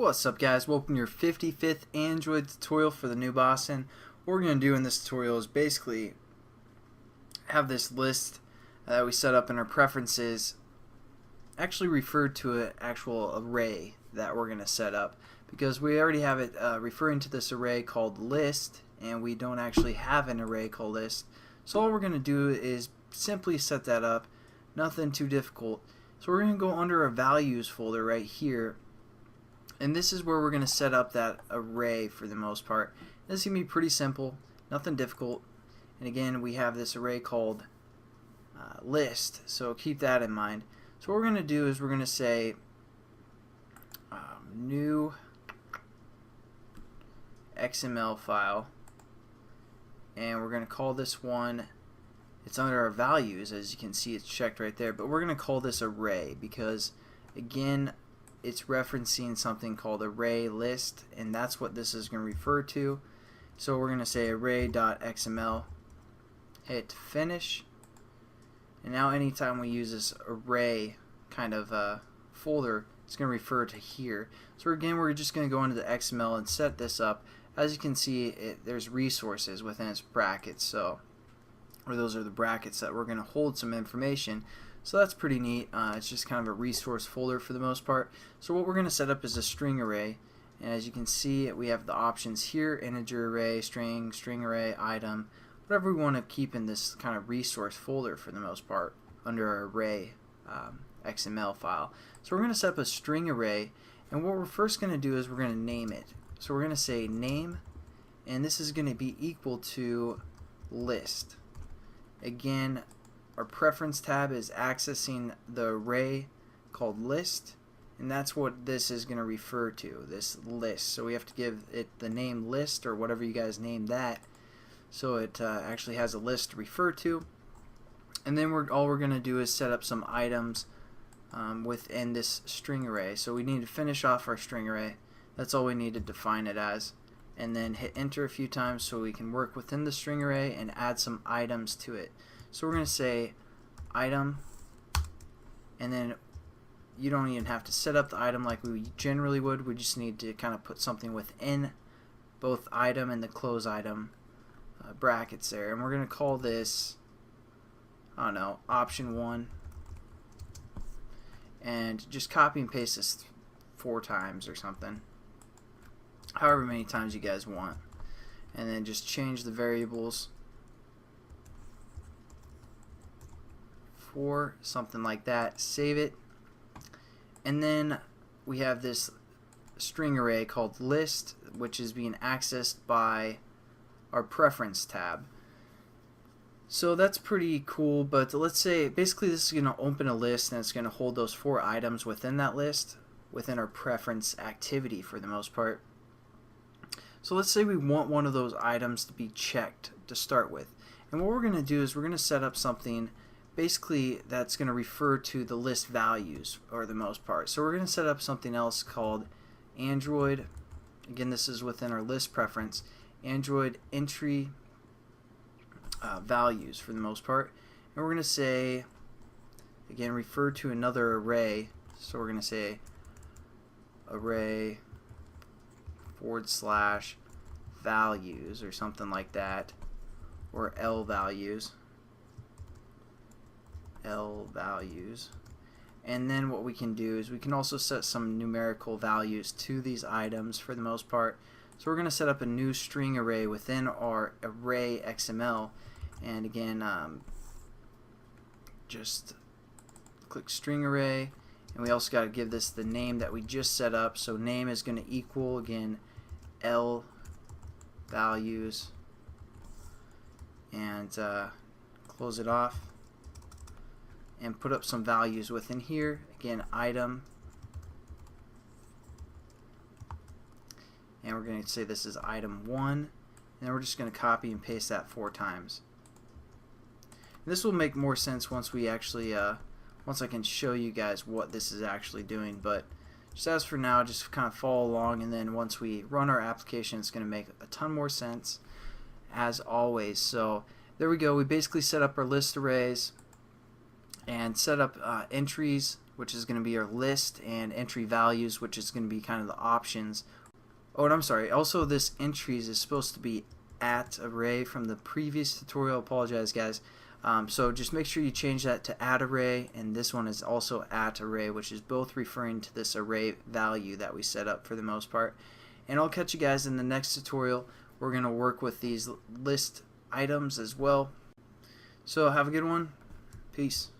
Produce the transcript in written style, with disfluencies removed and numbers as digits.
What's up, guys? Welcome to your 55th Android tutorial for the new Boston. What we're going to do in this tutorial is basically have this list that we set up in our preferences actually referred to an actual array that we're going to set up, because we already have it referring to this array called list, and we don't actually have an array called list. So all we're going to do is simply set that up, nothing too difficult. So we're going to go under our values folder right here, and this is where we're going to set up that array for the most part. This is going to be pretty simple, nothing difficult. And again, we have this array called list, so keep that in mind. So what we're going to do is we're going to say new XML file, and we're going to call this one, it's under our values, as you can see it's checked right there, but we're going to call this array because again it's referencing something called array list, and that's what this is going to refer to. So we're going to say array.xml, hit finish, and now anytime we use this array kind of folder, it's going to refer to here. So again, we're just going to go into the XML and set this up. As you can see, there's resources within its brackets, or those are the brackets that we're going to hold some information. So that's pretty neat. It's just kind of a resource folder for the most part. So what we're going to set up is a string array, and as you can see, we have the options here: integer array, string, string array, item, whatever we want to keep in this kind of resource folder for the most part under our array XML file. So we're going to set up a string array, and what we're first going to do is we're going to name it. So we're going to say name, and this is going to be equal to list. Again, our preference tab is accessing the array called list, and that's what this is going to refer to, this list. So we have to give it the name list, or whatever you guys name that, so it actually has a list to refer to. And then all we're going to do is set up some items within this string array. So we need to finish off our string array. That's all we need to define it as, and then hit enter a few times so we can work within the string array and add some items to it. So we're going to say item, and then you don't even have to set up the item like we generally would. We just need to kind of put something within both item and the close item brackets there, and we're going to call this, I don't know, option 1, and just copy and paste this 4 times or something, however many times you guys want, and then just change the variables for something like that, save it, and then we have this string array called list, which is being accessed by our preference tab. So that's pretty cool, but let's say basically this is going to open a list, and it's going to hold those 4 items within that list within our preference activity for the most part. So let's say we want one of those items to be checked to start with, and what we're going to do is we're going to set up something basically that's going to refer to the list values or the most part. So we're going to set up something else called Android, again this is within our list preference, Android entry values for the most part, and we're going to say, again, refer to another array. So we're going to say array / values or something like that, or L values, and then what we can do is we can also set some numerical values to these items for the most part. So we're going to set up a new string array within our array XML, and again just click string array, and we also got to give this the name that we just set up. So name is going to equal, again, L values, and close it off and put up some values within here. Again, item, and we're going to say this is item 1, and then we're just going to copy and paste that 4 times. And this will make more sense once we actually once I can show you guys what this is actually doing, but just as for now, just kind of follow along, and then once we run our application, it's going to make a ton more sense as always. So there we go. We basically set up our list arrays and set up entries which is going to be our list, and entry values, which is going to be kind of the options. Oh, and I'm sorry, also this entries is supposed to be at array from the previous tutorial. Apologize, guys. So just make sure you change that to at array, and this one is also at array, which is both referring to this array value that we set up for the most part. And I'll catch you guys in the next tutorial. We're going to work with these list items as well. So have a good one. Peace.